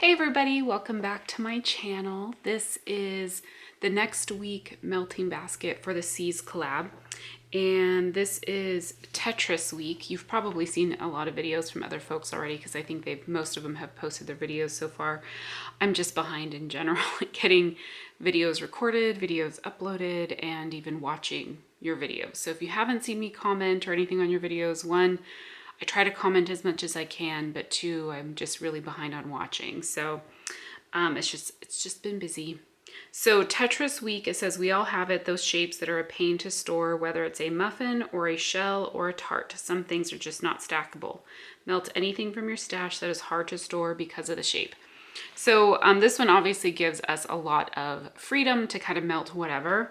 Hey everybody, welcome back to my channel. This is the next week melting basket for the Seas collab. And this is Tetris week. You've probably seen a lot of videos from other folks already because I think most of them have posted their videos so far. I'm just behind in general getting videos recorded, videos uploaded, and even watching your videos. So if you haven't seen me comment or anything on your videos, one, I try to comment as much as I can, but two, I'm just really behind on watching. So it's just been busy. So Tetris week, it says we all have it, those shapes that are a pain to store, whether it's a muffin or a shell or a tart. Some things are just not stackable. Melt anything from your stash that is hard to store because of the shape. So this one obviously gives us a lot of freedom to kind of melt whatever.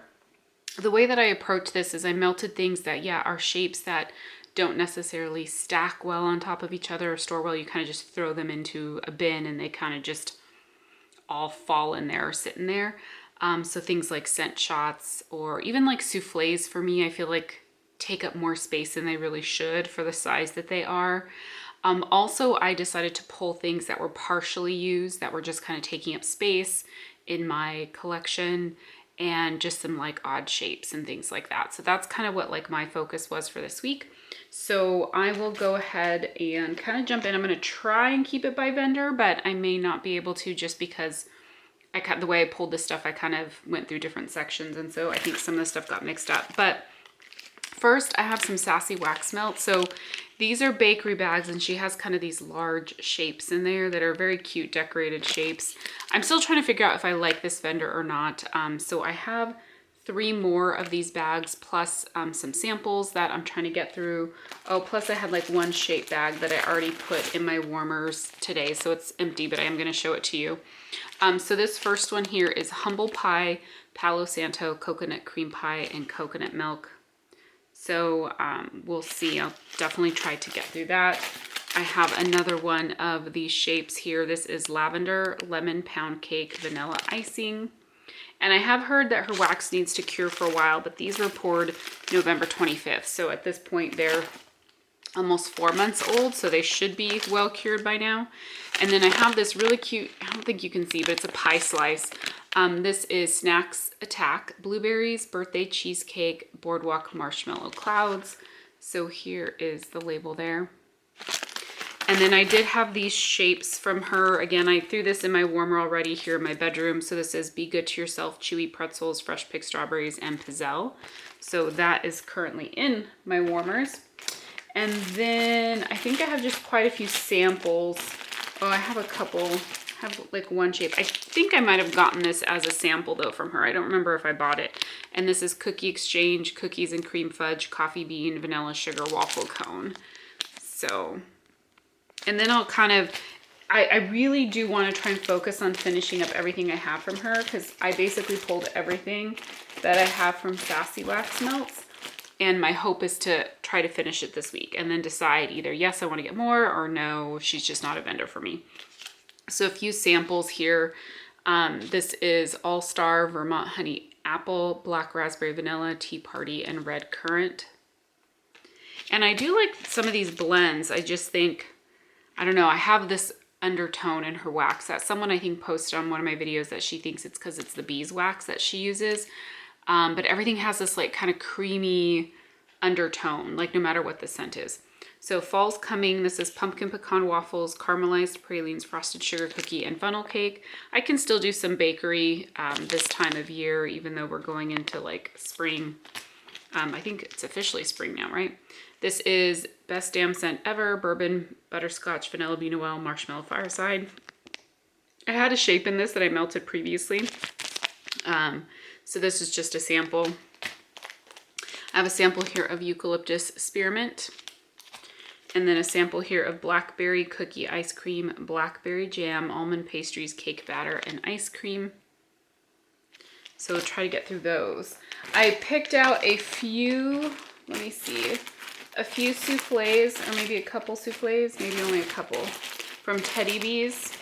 The way that I approach this is I melted things that, are shapes that don't necessarily stack well on top of each other or store well. You kind of just throw them into a bin and they kind of just all fall in there or sit in there. So things like scent shots or even like souffles for me, I feel like take up more space than they really should for the size that they are. Also, I decided to pull things that were partially used that were just kind of taking up space in my collection, and just some like odd shapes and things like that. So that's kind of what like my focus was for this week. So I will go ahead and kind of jump in. I'm going to try and keep it by vendor, but I may not be able to just because the way I pulled this stuff, I kind of went through different sections. And so I think some of the stuff got mixed up. But first I have some Sassy Wax Melts. So these are bakery bags and she has kind of these large shapes in there that are very cute decorated shapes. I'm still trying to figure out if I like this vendor or not. So I have 3 more of these bags plus some samples that I'm trying to get through. Oh, plus I had like one shape bag that I already put in my warmers today. So it's empty, but I am going to show it to you. So this first one here is Humble Pie, Palo Santo, Coconut Cream Pie, and Coconut Milk. So we'll see. I'll definitely try to get through that. I have another one of these shapes here. This is Lavender, Lemon Pound Cake, Vanilla Icing. And I have heard that her wax needs to cure for a while, but these were poured November 25th. So at this point, they're almost 4 months old, so they should be well cured by now. And then I have this really cute, I don't think you can see, but it's a pie slice. This is Snacks Attack, Blueberries, Birthday Cheesecake, Boardwalk Marshmallow Clouds. So here is the label there. And then I did have these shapes from her. Again, I threw this in my warmer already here in my bedroom. So this is Be Good to Yourself, Chewy Pretzels, Fresh Picked Strawberries, and Pizzelle. So that is currently in my warmers. And then I think I have just quite a few samples. Oh, I have a couple. I have like one shape. I think I might have gotten this as a sample though from her. I don't remember if I bought it. And this is Cookie Exchange, Cookies and Cream Fudge, Coffee Bean, Vanilla Sugar Waffle Cone. So, and then I'll kind of, I really do want to try and focus on finishing up everything I have from her because I basically pulled everything that I have from Sassy Wax Melts. And my hope is to try to finish it this week and then decide either, yes, I want to get more, or no, she's just not a vendor for me. So a few samples here. This is All Star, Vermont Honey Apple, Black Raspberry Vanilla, Tea Party, and Red Currant. And I do like some of these blends. I just think, I don't know, I have this undertone in her wax that someone I think posted on one of my videos that she thinks it's because it's the beeswax that she uses. But everything has this like kind of creamy undertone, like no matter what the scent is. So fall's coming. This is Pumpkin Pecan Waffles, Caramelized Pralines, Frosted Sugar Cookie, and Funnel Cake. I can still do some bakery this time of year, even though we're going into like spring. I think it's officially spring now, right? This is Best Damn Scent Ever, Bourbon, Butterscotch, Vanilla Bean Oil, Marshmallow Fireside. I had a shape in this that I melted previously. So this is just a sample. I have a sample here of Eucalyptus Spearmint. And then a sample here of Blackberry Cookie Ice Cream, Blackberry Jam, Almond Pastries, Cake Batter, and Ice Cream. So we'll try to get through those. I picked out a few, let me see, a few souffles, or maybe a couple souffles, maybe only a couple, from Teddy Bees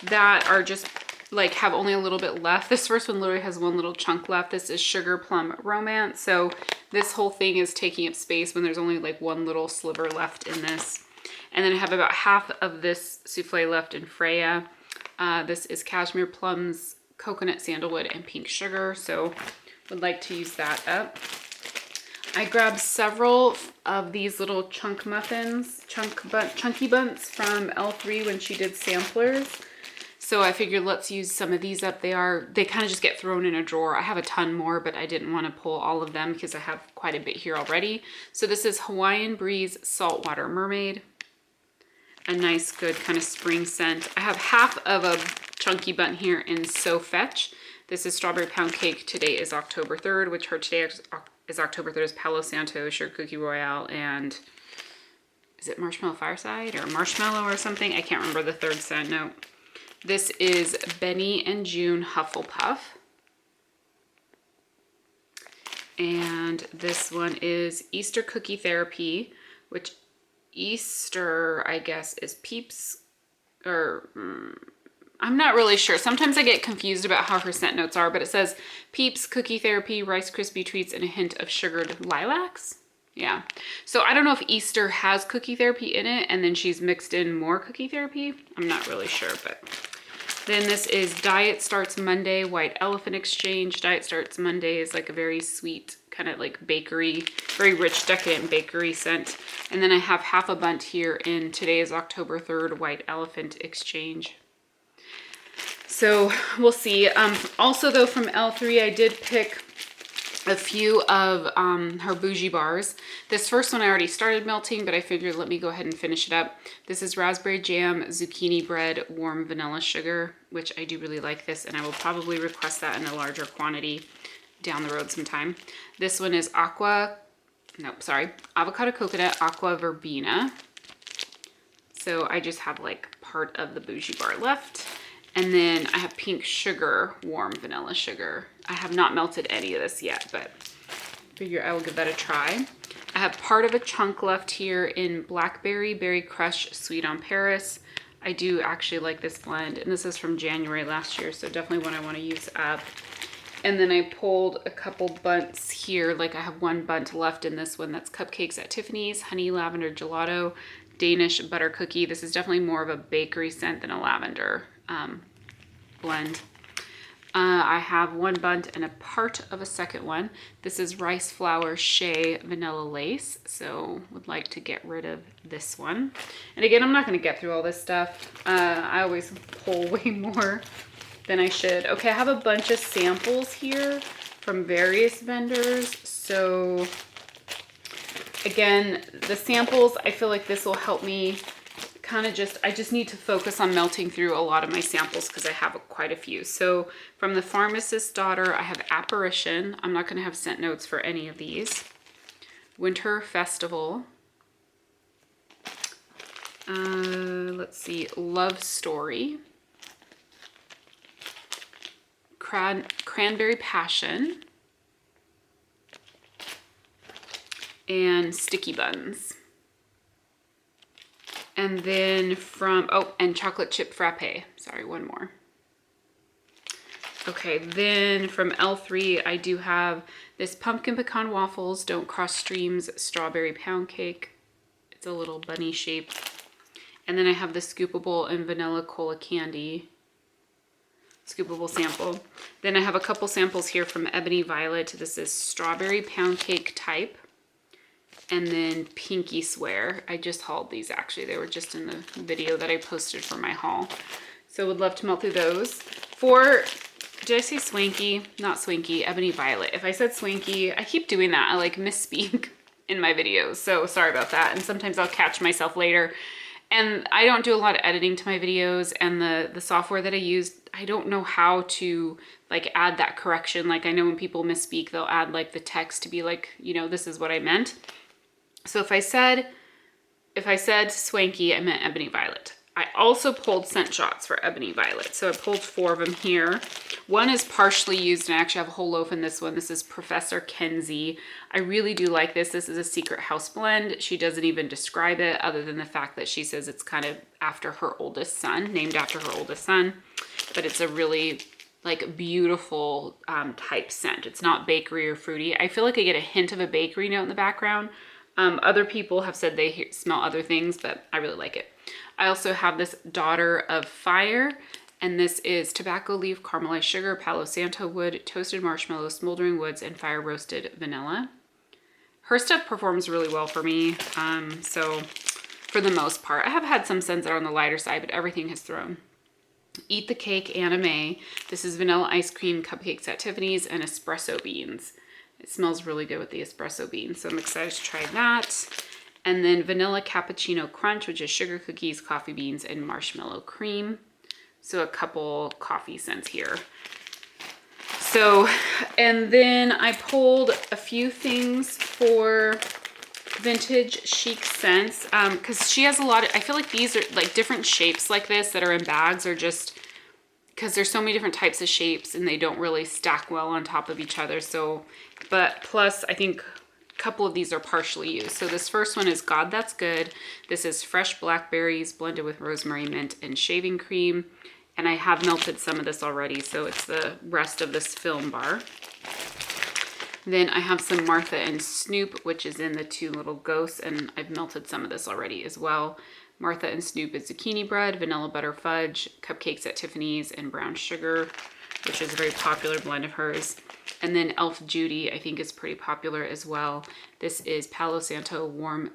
that are just like have only a little bit left. This first one literally has one little chunk left. This is Sugar Plum Romance. So this whole thing is taking up space when there's only like one little sliver left in this. And then I have about half of this souffle left in Freya. This is cashmere plums, coconut sandalwood, and pink sugar. So would like to use that up. I grabbed several of these little chunk muffins, chunky bunts from L3 when she did samplers. So I figured let's use some of these up. They kind of just get thrown in a drawer. I have a ton more, but I didn't want to pull all of them because I have quite a bit here already. So this is Hawaiian Breeze Saltwater Mermaid. A nice, good kind of spring scent. I have half of a chunky bunt here in So Fetch. This is Strawberry Pound Cake. Today is October 3rd, which her today is October 3rd is Palo Santo, Sugar Cookie Royale, and is it Marshmallow Fireside or Marshmallow or something? I can't remember the third scent. No. This is Benny and June Hufflepuff. And this one is Easter Cookie Therapy, which Easter, I guess, is Peeps, or I'm not really sure. Sometimes I get confused about how her scent notes are, but it says Peeps, Cookie Therapy, Rice Krispie Treats, and a hint of sugared lilacs. Yeah. So I don't know if Easter has Cookie Therapy in it, and then she's mixed in more Cookie Therapy. I'm not really sure, but then this is Diet Starts Monday, White Elephant Exchange. Diet Starts Monday is like a very sweet, kind of like bakery, very rich, decadent bakery scent. And then I have half a bunt here in Today is October 3rd, White Elephant Exchange. So we'll see. Also though, from L3, I did pick a few of her bougie bars. This first one I already started melting, but I figured let me go ahead and finish it up. This is Raspberry Jam, Zucchini Bread, Warm Vanilla Sugar, which I do really like this, and I will probably request that in a larger quantity down the road sometime. This one is Avocado Coconut Aqua Verbena. So I just have like part of the bougie bar left. And then I have Pink Sugar, Warm Vanilla Sugar. I have not melted any of this yet, but figure I will give that a try. I have part of a chunk left here in Blackberry Berry Crush Sweet on Paris. I do actually like this blend, and this is from January last year, so definitely one I want to use up. And then I pulled a couple bunts here, like I have one bunt left in this one. That's Cupcakes at Tiffany's, Honey Lavender Gelato, Danish Butter Cookie. This is definitely more of a bakery scent than a lavender blend. I have one bunt and a part of a second one. This is Rice Flour Shea Vanilla Lace, so would like to get rid of this one. And again, I'm not going to get through all this stuff. I always pull way more than I should. Okay, I have a bunch of samples here from various vendors. So again, the samples, I feel like this will help me kind of I just need to focus on melting through a lot of my samples because I have quite a few. So from the Pharmacist's Daughter, I have Apparition. I'm not going to have scent notes for any of these. Winter Festival. Let's see, Love Story. Cranberry Passion. And Sticky Buns. And then and Chocolate Chip Frappe. Sorry, one more. Okay, then from L3, I do have this Pumpkin Pecan Waffles, Don't Cross Streams, Strawberry Pound Cake. It's a little bunny shape. And then I have the Scoopable and Vanilla Cola Candy. Scoopable sample. Then I have a couple samples here from Ebony Violet. This is Strawberry Pound Cake Type. And then Pinky Swear. I just hauled these actually. They were just in the video that I posted for my haul. So would love to melt through those. Did I say Swanky? Not Swanky, Ebony Violet. If I said Swanky, I keep doing that. I like misspeak in my videos. So sorry about that. And sometimes I'll catch myself later. And I don't do a lot of editing to my videos, and the software that I use, I don't know how to like add that correction. Like I know when people misspeak, they'll add like the text to be like, you know, this is what I meant. So if I said Swanky, I meant Ebony Violet. I also pulled scent shots for Ebony Violet. So I pulled 4 of them here. One is partially used, and I actually have a whole loaf in this one. This is Professor Kenzie. I really do like this. This is a secret house blend. She doesn't even describe it other than the fact that she says it's kind of after her oldest son, named after her oldest son. But it's a really like beautiful type scent. It's not bakery or fruity. I feel like I get a hint of a bakery note in the background. Other people have said they smell other things, but I really like it. I also have this Daughter of Fire, And this is tobacco leaf, caramelized sugar, Palo Santo wood, toasted marshmallow, smoldering woods, and fire roasted vanilla. Her stuff performs really well for me. So for the most part, I have had some scents that are on the lighter side, but everything has thrown. Eat the Cake, Anime. This is vanilla ice cream, cupcakes at Tiffany's, and espresso beans. It smells really good with the espresso beans, so I'm excited to try that. And then Vanilla Cappuccino Crunch, which is sugar cookies, coffee beans, and marshmallow cream. So a couple coffee scents here. So, and then I pulled a few things for Vintage Chic Scents, because she has a lot of, I feel like these are like different shapes like this that are in bags, are just because there's so many different types of shapes and they don't really stack well on top of each other. So, but plus I think a couple of these are partially used. So this first one is God That's Good. This is fresh blackberries blended with rosemary, mint, and shaving cream. And I have melted some of this already, so it's the rest of this film bar. Then I have some Martha and Snoop, which is in the two little ghosts, and I've melted some of this already as well. Martha and Snoop is zucchini bread, vanilla butter fudge, cupcakes at Tiffany's, and brown sugar, which is a very popular blend of hers. And then Elf Judy, I think, is pretty popular as well. This is Palo Santo warm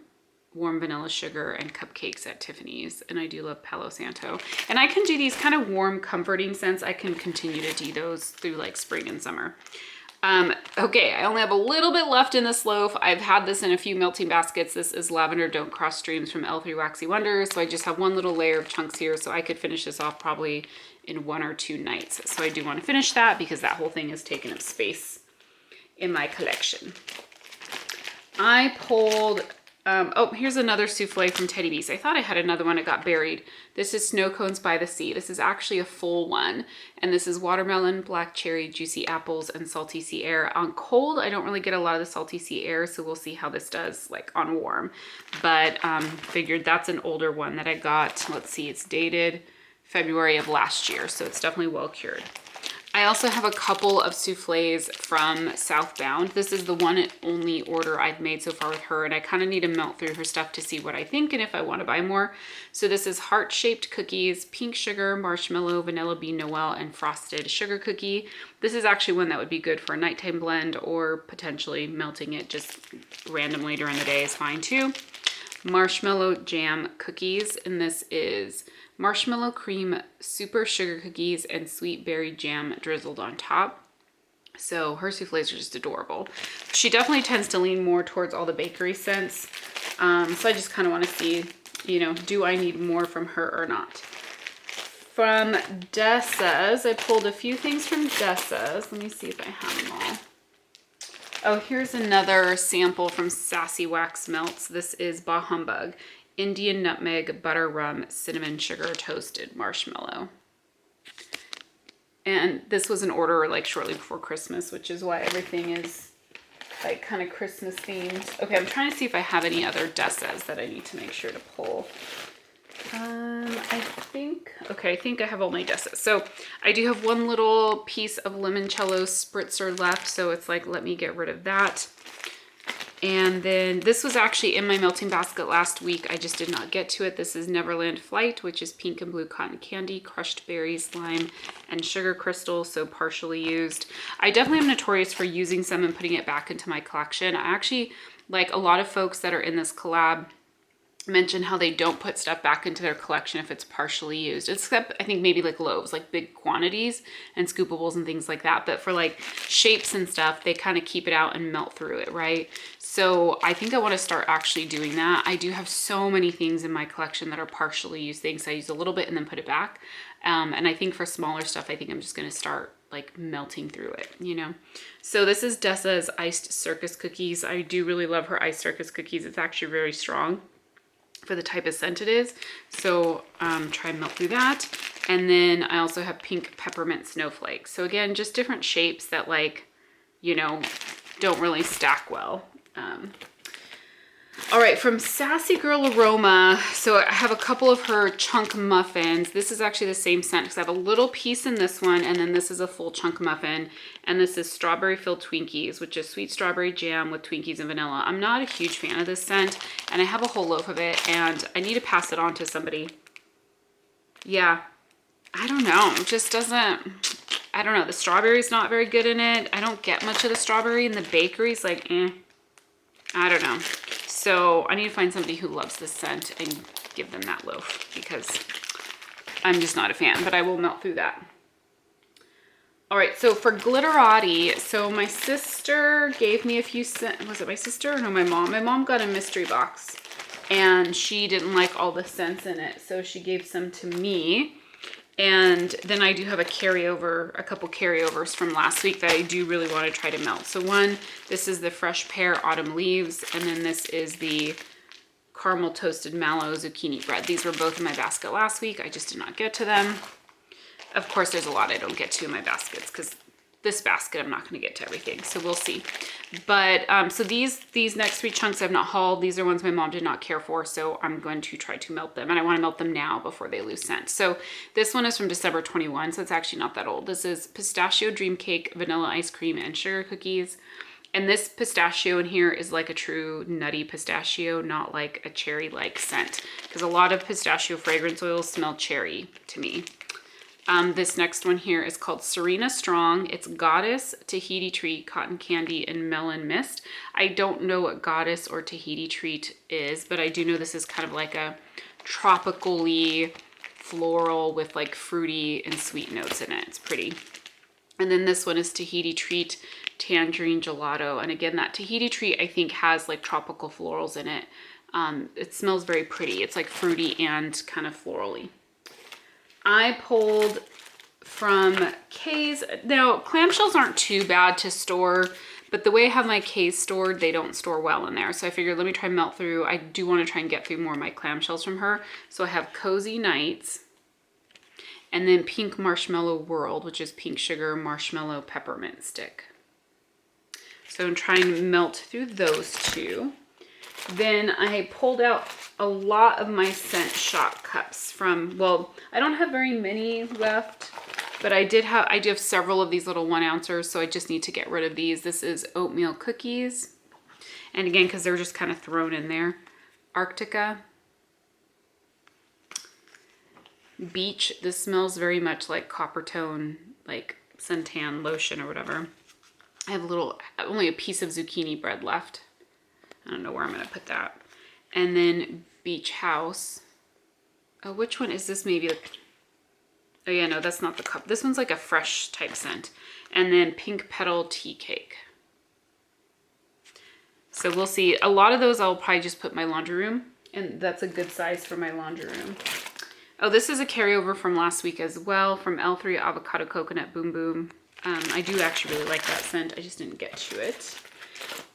vanilla sugar and cupcakes at Tiffany's, and I do love Palo Santo. And I can do these kind of warm, comforting scents. I can continue to do those through like spring and summer. Okay, I only have a little bit left in this loaf. I've had this in a few melting baskets. This is Lavender Don't Cross Streams from L3 Waxy Wonders. So I just have one little layer of chunks here, so I could finish this off probably in 1 or 2 nights. So I do want to finish that because that whole thing has taken up space in my collection. I pulled, oh, here's another souffle from Teddy Bees. I thought I had another one, it got buried. This is Snow Cones by the Sea. This is actually a full one. And this is watermelon, black cherry, juicy apples, and salty sea air. On cold, I don't really get a lot of the salty sea air, so we'll see how this does like on warm. But figured that's an older one that I got. Let's see, it's dated February of last year, so it's definitely well cured. I also have a couple of souffles from Southbound. This is the one and only order I've made so far with her, and I kind of need to melt through her stuff to see what I think and if I want to buy more. So this is heart-shaped cookies, pink sugar, marshmallow, vanilla bean Noel, and frosted sugar cookie. This is actually one that would be good for a nighttime blend, or potentially melting it just randomly during the day is fine too. Marshmallow jam cookies, and this is marshmallow cream, super sugar cookies, and sweet berry jam drizzled on top. So her souffles are just adorable. She definitely tends to lean more towards all the bakery scents. So I just kind of want to see, you know, do I need more from her or not? From Dessa's, I pulled a few things from Dessa's. Let me see if I have them all. Oh, here's another sample from Sassy Wax Melts. This is Bah Humbug. Indian nutmeg, butter rum, cinnamon sugar, toasted marshmallow. And this was an order like shortly before Christmas, which is why everything is like kind of Christmas themed. Okay, I'm trying to see if I have any other Dessas that I need to make sure to pull. I think I have all my Dessas. So I do have one little piece of limoncello spritzer left, so it's like, let me get rid of that. And then this was actually in my melting basket last week. I just did not get to it. This is Neverland Flight, which is pink and blue cotton candy, crushed berries, lime, and sugar crystals, so partially used. I definitely am notorious for using some and putting it back into my collection. I actually, like a lot of folks that are in this collab, mention how they don't put stuff back into their collection if it's partially used, except I think maybe like loaves, like big quantities and scoopables and things like that. But for like shapes and stuff, they kind of keep it out and melt through it, right? So I think I want to start actually doing that. I do have so many things in my collection that are partially used things. I use a little bit and then put it back. And I think for smaller stuff, I think I'm just going to start like melting through it, you know? So this is Dessa's Iced Circus Cookies. I do really love her Iced Circus Cookies. It's actually very strong for the type of scent it is. So try and melt through that. And then I also have pink peppermint snowflakes. So again, just different shapes that like, you know, don't really stack well. All right, from Sassy Girl Aroma, so I have a couple of her chunk muffins. This is actually the same scent because I have a little piece in this one, and then this is a full chunk muffin. And this is Strawberry Filled Twinkies, which is sweet strawberry jam with Twinkies and vanilla. I'm not a huge fan of this scent, and I have a whole loaf of it, and I need to pass it on to somebody. Yeah, I don't know, it just doesn't, I don't know. The strawberry's not very good in it. I don't get much of the strawberry, and the bakery's like, I don't know. So I need to find somebody who loves this scent and give them that loaf, because I'm just not a fan, but I will melt through that. All right, so for Glitterati, so my sister gave me a few scents. Was it my sister or no, my mom? My mom got a mystery box, and she didn't like all the scents in it, so she gave some to me. And then I do have a couple carryovers from last week that I do really want to try to melt. So this is the Fresh Pear Autumn Leaves, and then this is the Caramel Toasted Mallow Zucchini Bread. These were both in my basket last week. I just did not get to them. Of course, there's a lot I don't get to in my baskets, because this basket I'm not going to get to everything, so we'll see. But so these next 3 chunks I've not hauled. These are ones my mom did not care for, so I'm going to try to melt them, and I want to melt them now before they lose scent. So this one is from December 21, so it's actually not that old. This is Pistachio Dream Cake, Vanilla Ice Cream, and Sugar Cookies. And this pistachio in here is like a true nutty pistachio, not like a cherry-like scent, because a lot of pistachio fragrance oils smell cherry to me. This next one here is called Serena Strong. It's Goddess, Tahiti Treat, Cotton Candy, and Melon Mist. I don't know what Goddess or Tahiti Treat is, but I do know this is kind of like a tropically floral with like fruity and sweet notes in it. It's pretty. And then this one is Tahiti Treat, Tangerine Gelato. And again, that Tahiti Treat I think has like tropical florals in it. It smells very pretty. It's like fruity and kind of florally. I pulled from Kay's. Now, clamshells aren't too bad to store, but the way I have my Kay's stored, they don't store well in there. So I figured, let me try melt through. I do want to try and get through more of my clamshells from her. So I have Cozy Nights, and then Pink Marshmallow World, which is pink sugar marshmallow peppermint stick. So I'm trying to melt through those 2. Then I pulled out a lot of my scent shot cups from, well, I don't have very many left, but I do have several of these little 1-ouncers, so I just need to get rid of these. This is Oatmeal Cookies. And again, because they're just kind of thrown in there. Arctica. Beach. This smells very much like copper tone, like suntan lotion or whatever. I have only a piece of zucchini bread left. I don't know where I'm going to put that. And then Beach House. Oh, which one is this? Maybe like, oh yeah, no, that's not the cup. This one's like a fresh type scent. And then Pink Petal Tea Cake. So we'll see. A lot of those I'll probably just put in my laundry room, and that's a good size for my laundry room. Oh, this is a carryover from last week as well, from L3 Avocado Coconut Boom Boom. I do actually really like that scent. I just didn't get to it.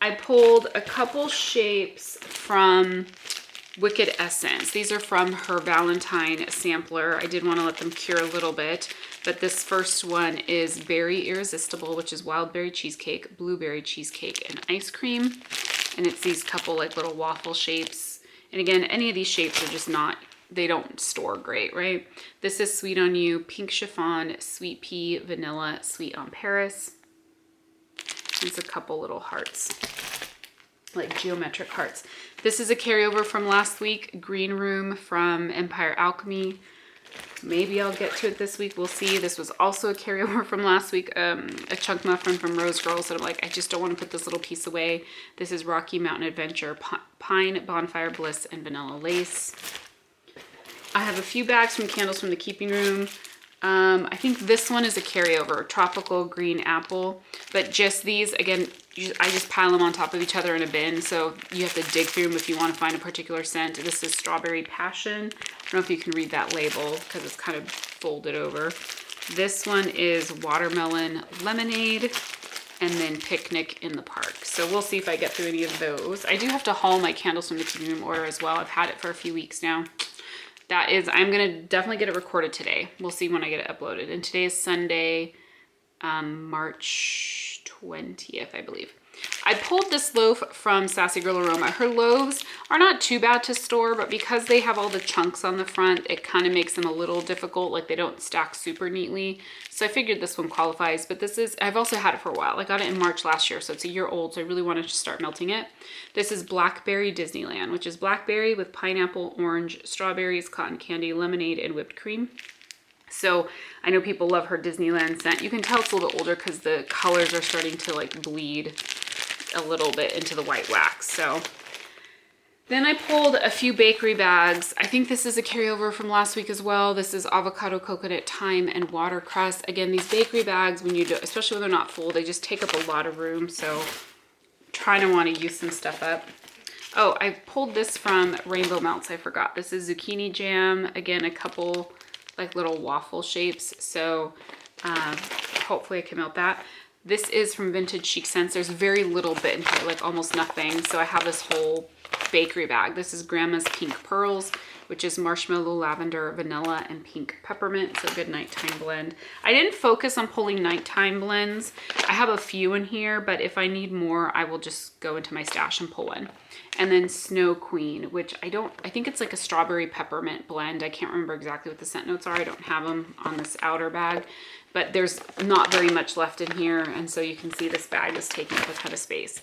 I pulled a couple shapes from Wicked Essence. These are from her Valentine sampler. I did want to let them cure a little bit, but this first one is Berry Irresistible, which is wild berry cheesecake, blueberry cheesecake, and ice cream. And it's these couple like little waffle shapes. And again, any of these shapes are just not, they don't store great, right? This is Sweet on You, Pink Chiffon, Sweet Pea, Vanilla, Sweet on Paris. It's a couple little hearts, like geometric hearts. This is a carryover from last week, Green Room from Empire Alchemy. Maybe I'll get to it this week. We'll see. This was also a carryover from last week, a chunk muffin from Rose Girls that I'm like, I just don't want to put this little piece away. This is Rocky Mountain Adventure, Pine, Bonfire Bliss, and Vanilla Lace. I have a few bags from Candles from the Keeping Room. I think this one is a carryover, Tropical Green Apple, but just these, again, I just pile them on top of each other in a bin, so you have to dig through them if you want to find a particular scent. This is Strawberry Passion. I don't know if you can read that label because it's kind of folded over. This one is Watermelon Lemonade, and then Picnic in the Park. So we'll see if I get through any of those. I do have to haul my Candles from the Keeping Room order as well. I've had it for a few weeks now. I'm going to definitely get it recorded today. We'll see when I get it uploaded. And today is Sunday, March 20th, I believe. I pulled this loaf from Sassy Girl Aroma. Her loaves are not too bad to store, but because they have all the chunks on the front, it kind of makes them a little difficult. Like they don't stack super neatly. So I figured this one qualifies, but I've also had it for a while. I got it in March last year, so it's a year old. So I really wanted to start melting it. This is Blackberry Disneyland, which is blackberry with pineapple, orange, strawberries, cotton candy, lemonade, and whipped cream. So I know people love her Disneyland scent. You can tell it's a little bit older because the colors are starting to like bleed a little bit into the white wax. So then I pulled a few bakery bags. I think this is a carryover from last week as well. This is avocado, coconut, thyme, and watercress. Again, these bakery bags, when you do, especially when they're not full, they just take up a lot of room. So trying to want to use some stuff up. Oh, I pulled this from Rainbow Melts. I forgot. This is zucchini jam. Again, a couple like little waffle shapes. So hopefully I can melt that. This is from Vintage Chic Scents. There's very little bit in here, like almost nothing. So I have this whole bakery bag. This is Grandma's Pink Pearls, which is marshmallow, lavender, vanilla, and pink peppermint. So good nighttime blend. I didn't focus on pulling nighttime blends. I have a few in here, but if I need more, I will just go into my stash and pull one. And then Snow Queen, which I think it's like a strawberry peppermint blend. I can't remember exactly what the scent notes are. I don't have them on this outer bag, but there's not very much left in here. And so you can see this bag is taking up a ton of space.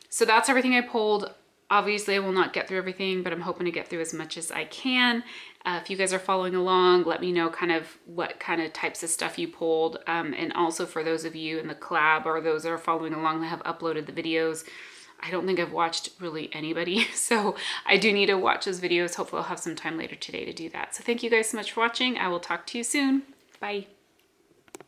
So that's everything I pulled. Obviously, I will not get through everything, but I'm hoping to get through as much as I can. If you guys are following along, let me know kind of what kind of types of stuff you pulled. And also for those of you in the collab or those that are following along that have uploaded the videos, I don't think I've watched really anybody. So I do need to watch those videos. Hopefully I'll have some time later today to do that. So thank you guys so much for watching. I will talk to you soon. Bye.